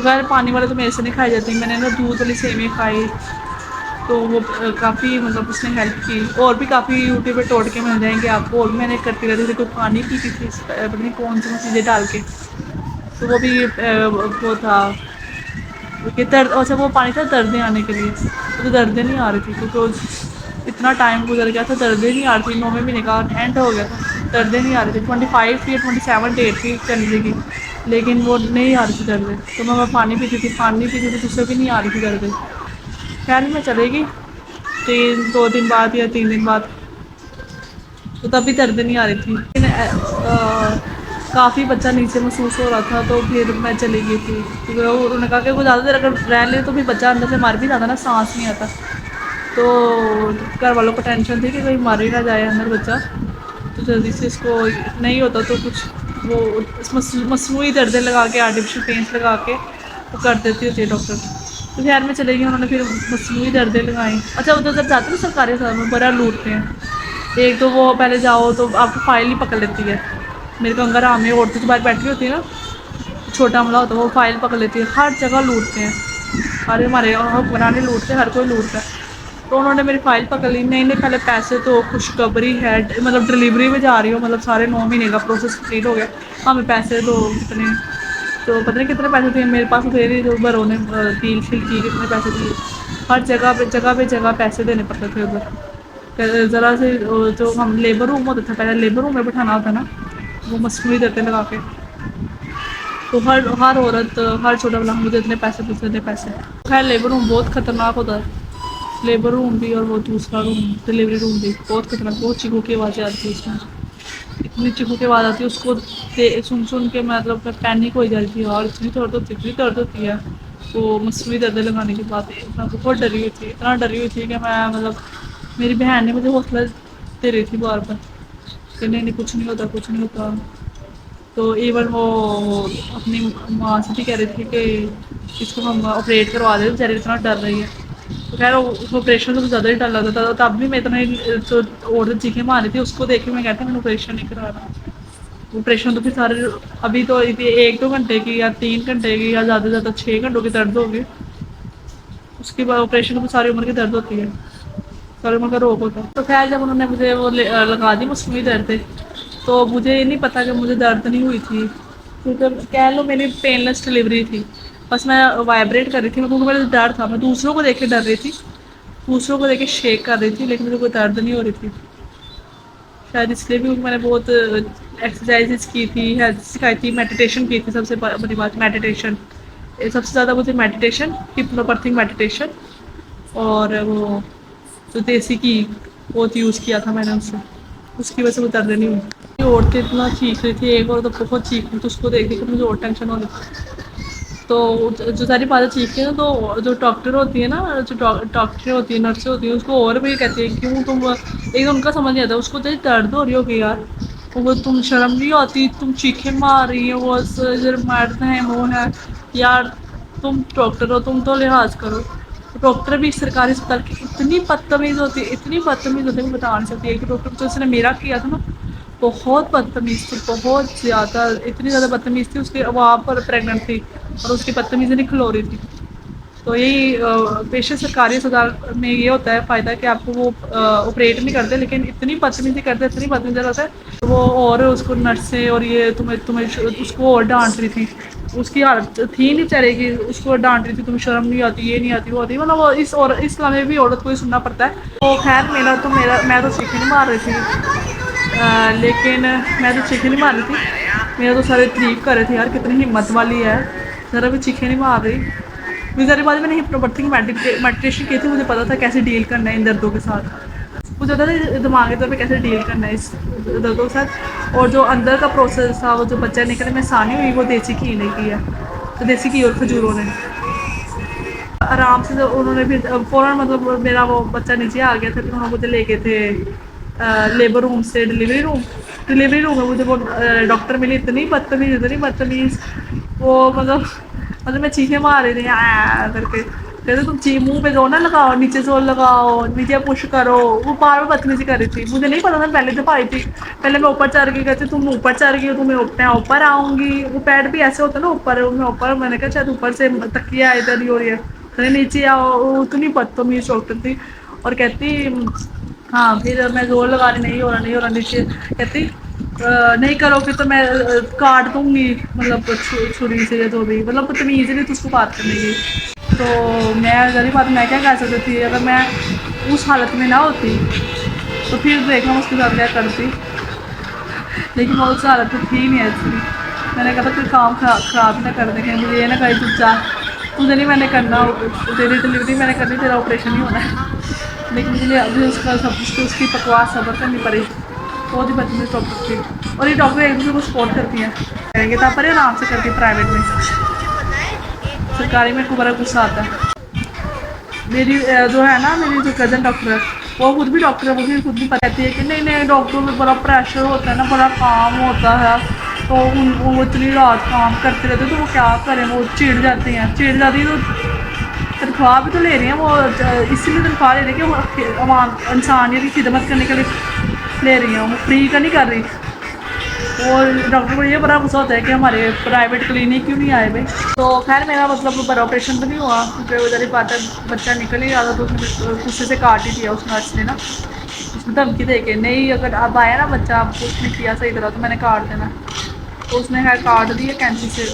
تو خیر پانی والے تو میرے سے نہیں کھائی جاتی، میں نے نا دودھ والی سیویاں کھائی تو وہ کافی مطلب اس نے ہیلپ کی، اور بھی کافی یوٹیوب پہ ٹوٹکے مل جائیں گے آپ کو، اور بھی میں نے کرتی رہتی تھی، کوئی پانی پیتی تھی پتہ نہیں کون سی چیزیں ڈال کے، تو وہ بھی وہ تھا کہ درد اچھا وہ پانی تھا دردیں آنے کے لیے، مجھے دردیں نہیں آ رہی تھی کیونکہ اتنا ٹائم گزر گیا تھا دردیں نہیں آ رہی تھی، 9ویں مہینے کا اینڈ ہو گیا تھا، دردیں نہیں آ رہی تھی، 25 یا 27 ڈیٹ تھی چلنے کی، لیکن وہ نہیں آ رہی تھی دردیں، تو میں پانی پیتی تھی، پانی پیتی تھی تو اس سے بھی نہیں آ رہی تھی دردیں، خیر میں چلے گی 2 دن بعد یا 3 دن بعد، تو تب بھی دردیں نہیں آ رہی تھی، لیکن کافی بچہ نیچے محسوس ہو رہا تھا تو پھر میں چلی گئی تھی، کیونکہ انہوں نے کہا کہ وہ زیادہ دیر اگر رہ لے تو بھی بچہ اندر سے مر بھی جاتا نا، سانس نہیں آتا، تو گھر والوں کو ٹینشن تھی کہ کہیں مر ہی نہ جائے اندر بچہ، تو جلدی سے اس کو نہیں ہوتا تو کچھ وہ مصنوعی دردیں لگا کے آرٹیفیشیل پینس لگا کے وہ کر دیتی ہوتی ہے ڈاکٹر، تو خیر میں چلے گئی، انہوں نے پھر مصنوعی دردیں لگائیں، اچھا ادھر جب جاتے نا سرکاری اسپتال میں بڑا لوٹتے ہیں، ایک تو وہ پہلے جاؤ تو آپ کو فائل ہی پکڑ لیتی ہے، میرے کو انگر آام میں عورتوں کے بعد بیٹھی ہوتی ہے نا، چھوٹا عملہ ہوتا ہے وہ فائل پکڑ لیتی ہے، ہر جگہ لوٹتے ہیں، ارے ہمارے حکمرانی لوٹتے ہر کوئی لوٹتا ہے، تو انہوں نے میری فائل پکڑ لی، نہیں پہلے پیسے تو خوشخبری ہے مطلب ڈلیوری میں جا رہی ہو، مطلب سارے 9 مہینے کا پروسیس کمپلیٹ ہو گیا، ہمیں پیسے دو کتنے، تو پتہ نہیں کتنے پیسے تھے میرے پاس، تھے نہیں جو بھرو نے تین فل کی کتنے پیسے دیے، ہر جگہ پیسے دینے پڑتے تھے ادھر، ذرا سے جو ہم لیبر روم ہوتا تھا پہلے لیبر روم میں بٹھانا ہوتا نا، وہ مصنوعی دردیں لگا کے، تو ہر عورت ہر چھوٹا بلا مجھے اتنے پیسے دوسرے اتنے پیسے، خیر لیبر روم بہت خطرناک ہوتا ہے، لیبر روم بھی اور وہ دوسرا روم ڈلیوری روم بھی بہت خطرناک، بہت چیخوں کی آوازیں آتی ہے اس میں، اتنی چیخوں کی آواز آتی ہے اس کو سن کے مطلب پینک ہو جاتی ہے، اور اتنی درد ہوتی ہے، وہ مصنوعی دردیں لگانے کے بعد میں بہت ڈری ہوئی تھی، اتنا ڈری ہوئی تھی کہ میں مطلب میری بہن نے مجھے حوصلہ دے رہی تھی بار بار کہ نہیں کچھ نہیں ہوتا کچھ نہیں ہوتا، تو ایون وہ اپنی ماں سے بھی کہہ رہی تھی کہ اس کو ہم آپریٹ کروا دیں، بیچاری اتنا ڈر رہی ہے، تو خیر اس آپریشن سے تو زیادہ ہی ڈر لگتا تھا، تب بھی میں اتنا عورت چیخیں مار رہی تھی اس کو دیکھ کے میں کہتی میں نے آپریشن نہیں کرانا، آپریشن تو پھر سارے ابھی تو 1-2 گھنٹے کی یا 3 گھنٹے کی یا زیادہ سے زیادہ 6 گھنٹوں کی درد ہوگی، اس کے بعد آپریشن میں ساری عمر کی درد ہوتی ہے، ساری عمر کا روگ ہوتا ہے، تو خیر جب انہوں نے مجھے وہ لگا دی مصنوعی دردیں، تو مجھے یہ نہیں پتا کہ مجھے درد نہیں ہوئی تھی، کیونکہ کہہ لو میری پین لیس ڈلیوری تھی، بس میں وائبریٹ کر رہی تھی، کیونکہ مجھے ڈر تھا، میں دوسروں کو دیکھ کے ڈر رہی تھی، دوسروں کو دیکھ کے شیک کر رہی تھی، لیکن مجھے کوئی درد نہیں ہو رہی تھی، شاید اس لیے بھی میں نے بہت ایکسرسائزز کی تھی، ہیلتھ سکھائی تھی، میڈیٹیشن کی تھی، سب سے بڑی بات میڈیٹیشن، سب سے زیادہ مجھے میڈیٹیشن ہپنوپیتھک میڈیٹیشن اور وہ تو دیسی گھی بہت یوز کیا تھا میں نے اس کی وجہ سے وہ دردیں نہیں ہوئی، عورتیں اتنا چیخ رہی تھی، ایک عورت تو بہت چیخ رہی تھی، اس کو دیکھ کے مجھے اور ٹینشن ہو رہی تھی، تو جو ساری باتیں چیختی ہیں نا تو جو ڈاکٹر ہوتی ہے نا جو ڈاکٹر ہوتی ہے نرسیں ہوتی ہیں اس کو اور بھی کہتی ہیں کیوں تم ایک ان کا سمجھ نہیں آتا اس کو تو درد ہو رہی ہوگی یار، وہ تم شرم نہیں آتی تم چیخیں مار رہی ہو، وہ مرد ہیں وہ ہے یار، تم ڈاکٹر ہو تم تو لحاظ کرو، ڈاکٹر بھی سرکاری اسپتال کی اتنی بدتمیز ہوتی ہے اتنی بدتمیز ہوتی ہے میں بتا نہیں سکتی، ایک ڈاکٹر جو اس نے میرا کیا تھا نا بہت بدتمیز تھی، بہت زیادہ اتنی زیادہ بدتمیز تھی، اس کی وہاں پر پریگننٹ تھی اور اس کی بدتمیزی نہیں کھلو رہی تھی، تو یہی پیشے سرکاری اسپتال میں یہ ہوتا ہے فائدہ کہ آپ کو وہ آپریٹ نہیں کرتے، لیکن اتنی بدتمیزی کرتے اتنی بدتمیزی ہوتا ہے وہ، اور اس کو نرسیں اور یہ تمہیں اس کو اور ڈانٹ رہی تھی، اس کی حالت تھی نہیں چلے گی، اس کو ڈانٹ رہی تھی تمہیں شرم نہیں آتی یہ نہیں آتی وہ آتی مطلب اس کام میں بھی عورت کو ہی سننا پڑتا ہے، تو خیر میں تو چیخیں نہیں مار رہی تھی، لیکن میں تو چیخیں نہیں مار رہی تھی، میرا تو سارے تعریف کر رہے تھے یار کتنی ہمت والی ہے، ذرا بھی چیخیں نہیں مار رہی، میرے بعد میں نے ہپنوپیتھک میڈیٹیشن کی تھی، مجھے پتا تھا کیسے ڈیل کرنا ہے ان دردوں کے ساتھ، مجھے پتا تھا دماغی طور پہ کیسے ڈیل کرنا ہے اس دردوں کے ساتھ، اور جو اندر کا پروسیس تھا وہ جو بچہ نکلنے میں آسانی ہوئی وہ دیسی گھی نے کی ہے، تو دیسی گھی اور کھجوروں نے آرام سے انہوں نے پھر فوراً مطلب میرا وہ بچہ نیچے آ گیا تھا، پھر وہاں مجھے لے گئے تھے لیبر روم سے ڈلیوری روم میں مجھے وہ ڈاکٹر ملی اتنی بدتمیز وہ مطلب میں چیخیں مار رہی تھی کر کے، کہتے تم چی منہ پہ زور نہ لگاؤ نیچے زور لگاؤ نیچے پش کرو وہ بار بار بدتمیزی کر رہی تھی مجھے نہیں پتا تھا پہلے جب آئی تھی پہلے میں اوپر چڑھ گئی کہتی تم اوپر چڑھ گئی ہو تو میں اوپر آؤں گی وہ پیڈ بھی ایسے ہوتا ہے نا اوپر میں نے کہا شاید اوپر سے تکیہ ادھر نہیں ہو رہی ہے نیچے آؤ اتنی بدتمیز ڈاکٹر تھی اور کہتی ہاں پھر میں زور لگا رہی نہیں ہو رہا نیچے کہتی نہیں کرو گے تو میں کاٹ دوں گی مطلب چھری سے جو بھی مطلب بدتمیز نہیں تو اس کو بات کرنے کی تو میں ظاہر بات میں کیا کر سکتی تھی اگر میں اس حالت میں نہ ہوتی تو پھر دیکھنا اس کے ساتھ کیا کرتی لیکن وہ اس حالت میں تھی نہیں ایسی میں نے کہا تھا کوئی کام خراب نہ کر دیں مجھے یہ نہ کہی چپ چاپ تجھے نہیں میں نے کرنا تیری ڈلیوری میں نے کرنی تیرا آپریشن نہیں ہونا ہے لیکن مجھے ابھی اس کا سب اس کی بکواس صبر کرنی پڑی بہت ہی بدتمیز ڈاکٹر تھی اور یہ ڈاکٹر ایک دوسرے کو سپورٹ کرتی ہیں کہیں گے تو پر آرام سے کرتی پرائیویٹ میں سرکاری میں کو بڑا غصہ آتا ہے میری جو ہے نا میری جو کزن ڈاکٹر ہے وہ خود بھی ڈاکٹر ہے وہ بھی خود بھی کہتی ہے کہ نہیں ڈاکٹروں میں بڑا پریشر ہوتا ہے نا بڑا کام ہوتا ہے تو وہ اتنی رات کام کرتے رہتے تو وہ کیا کریں وہ چڑ جاتی ہیں چڑ جاتی تو تنخواہ بھی تو لے رہی ہیں وہ اسی لیے تنخواہ لے رہی ہیں کہ وہ عوام انسانیت کی خدمت کرنے کے لیے لے رہی ہیں وہ فری کا نہیں کر رہی اور ڈاکٹر کو یہ بڑا غصہ ہوتا ہے کہ ہمارے پرائیویٹ کلینک کیوں نہیں آئے بھائی تو خیر میرا مطلب پر آپریشن تو نہیں ہوا کیونکہ وہ ذری بات ہے بچہ نکل ہی آتا تو اس نے غصے سے کاٹ ہی دیا اس نرس نے نا اس نے دھمکی دے کے نہیں اگر اب آیا نا بچہ آپ کو اس نے کیا صحیح طرح تو میں نے کاٹ دینا تو اس نے خیر کاٹ دی ہے کینچی سے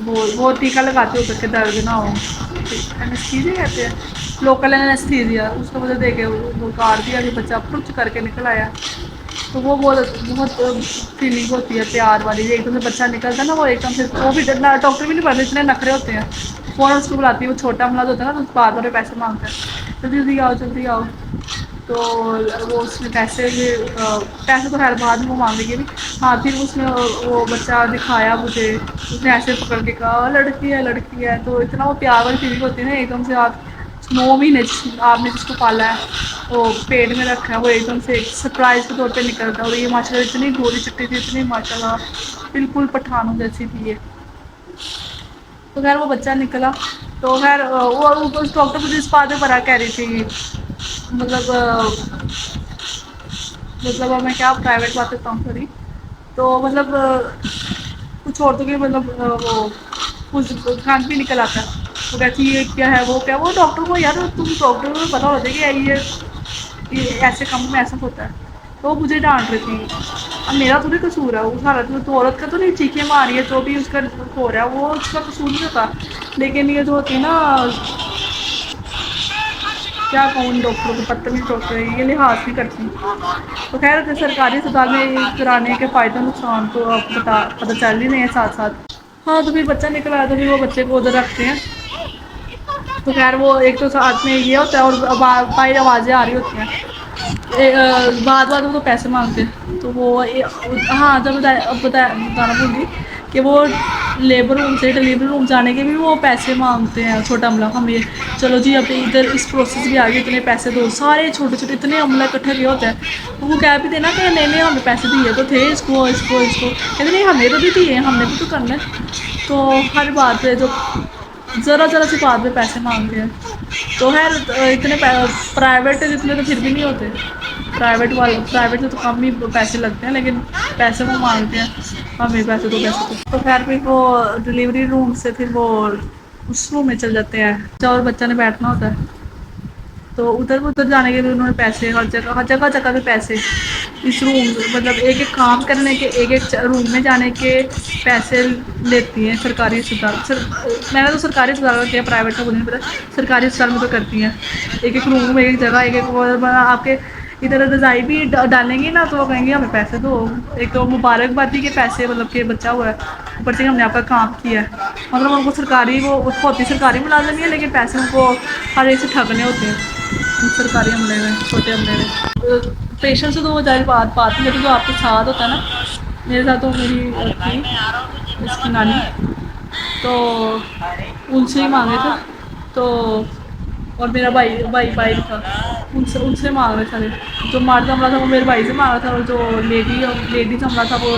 وہ ٹیکا لگاتے ہو کر کے درد نہ ہو اینستھیزیا کہتے ہیں لوکل اینستھیزیا اس کو مجھے دے کے وہ کاٹ دیا کہ بچہ پچ کر کے نکل آیا تو وہ بہت فیلنگ ہوتی ہے پیار والی ایک دم سے بچہ نکلتا ہے نا وہ ایک دم سے وہ بھی ڈاکٹر بھی نہیں پڑھتے اتنے نخرے ہوتے ہیں فوراً اس کو بلاتی ہے وہ چھوٹا امراض ہوتا ہے نا تو بار بار پیسے مانگتا ہے جلدی آؤ تو وہ اس میں پیسے تو خیر بعد میں وہ مانگے گی نہیں ہاں پھر اس نے وہ بچہ دکھایا مجھے اس نے ایسے پکڑ کے کہا لڑکی ہے تو اتنا وہ پیار والی فیلنگ ہوتی ہے نا ایک دم سے آپ 9 مہینے آپ نے جس کو پالا ہے وہ پیٹ میں رکھا ہے وہ ایک دم سے سرپرائز کے طور پہ نکلتا ہے اور یہ ماشاء اللہ اتنی گوری چٹی تھی اتنی ماشاء اللہ بالکل پٹھانوں جیسی تھی یہ تو خیر وہ بچہ نکلا تو خیر وہ ڈاکٹر مجھے اس بات میں بڑا کہہ رہی تھی مطلب میں کیا پرائیویٹ باتیں کم کری تو مطلب کچھ عورتوں کے مطلب وہ کچھ کھان بھی نکل آتا ہے وہ کہتی یہ کیا ہے وہ ڈاکٹر کو یار تم ڈاکٹر کو پتا ہوتا کہ یہ ایسے کام میں ایسا ہوتا ہے تو وہ مجھے ڈانٹ رہی تھی اب میرا تھوڑی قصور ہے اس حالت میں تو عورت کا تو نہیں چیخیں ماری ہے جو بھی اس کا ہو رہا ہے وہ اس کا قصور نہیں ہوتا لیکن یہ جو ہوتی ہے نا کیا کہوں ڈاکٹروں کو بدتمیز ڈاکٹر ہے یہ لحاظ نہیں کرتی تو خیر سرکاری اسپتال میں کرانے کے فائدے نقصان تو آپ پتہ چل ہی رہے ہیں ساتھ ساتھ ہاں تو پھر بچہ نکل آیا تو پھر وہ بچے کو ادھر رکھتے ہیں تو خیر وہ ایک تو ساتھ میں یہ ہوتا ہے اور باہر آوازیں آ رہی ہوتی ہیں بعد وہ تو پیسے مانگتے ہیں تو وہ ہاں جب بتانا بھول گئی کہ وہ لیبر روم سے ڈلیوری روم جانے کے بھی وہ پیسے مانگتے ہیں چھوٹا عملہ ہم یہ چلو جی اب ادھر اس پروسیس بھی آگے اتنے پیسے دو سارے چھوٹے چھوٹے اتنے عملہ اکٹھے کیا ہوتے ہیں تو وہ کہہ بھی دینا کہ نہیں ہمیں پیسے دیے تو تھے اس کو کہتے نہیں ہمیں تو بھی دیے ہم نے بھی تو کرنا ہے تو ہر بات پہ جو ذرا سی بات پہ پیسے مانگتے ہیں تو خیر اتنے پرائیویٹ جتنے تو پھر بھی نہیں ہوتے پرائیویٹ سے تو کم ہی پیسے لگتے ہیں لیکن پیسے وہ مانگتے ہیں ہمیں پیسے دو تو خیر پھر وہ ڈلیوری روم سے پھر وہ اس روم میں چل جاتے ہیں اور بچہ نے بیٹھنا ہوتا ہے تو ادھر جانے کے لیے انہوں نے پیسے ہر جگہ پہ پیسے اس روم مطلب ایک کام کرنے کے ایک روم میں جانے کے پیسے لیتی ہیں سرکاری اسپتال میں نے تو سرکاری اسپتال کا کیا پرائیویٹ کا نہیں پتا سرکاری اسپتال میں تو کرتی ہیں ایک روم ایک جگہ آپ کے ادھر رضائی بھی ڈالیں گی نا تو وہ کہیں گے ہمیں پیسے دو ایک تو مبارک بادی کے پیسے مطلب کہ بچہ ہوا ہے اوپر سے ہم نے آپ کا کام کیا ہے مطلب ان کو سرکاری وہ ہوتی سرکاری ملازم ہی ہے لیکن پیسے ان کو ہر ایک سے ٹھگنے ہوتے ہیں سرکاری عملے میں چھوٹے عملے میں پیشنٹ سے تو وہ ظاہر بات نہیں لیکن جو آپ کے ساتھ ہوتا ہے نا میرے ساتھ تو میری تھی اس کی نانی تو ان سے ہی مانگے تھے تو اور میرا بھائی تھا ان سے مانگ رہے تھے جو مرد عملہ تھا وہ میرے بھائی سے مانگا تھا اور جو لیڈیز عملہ تھا وہ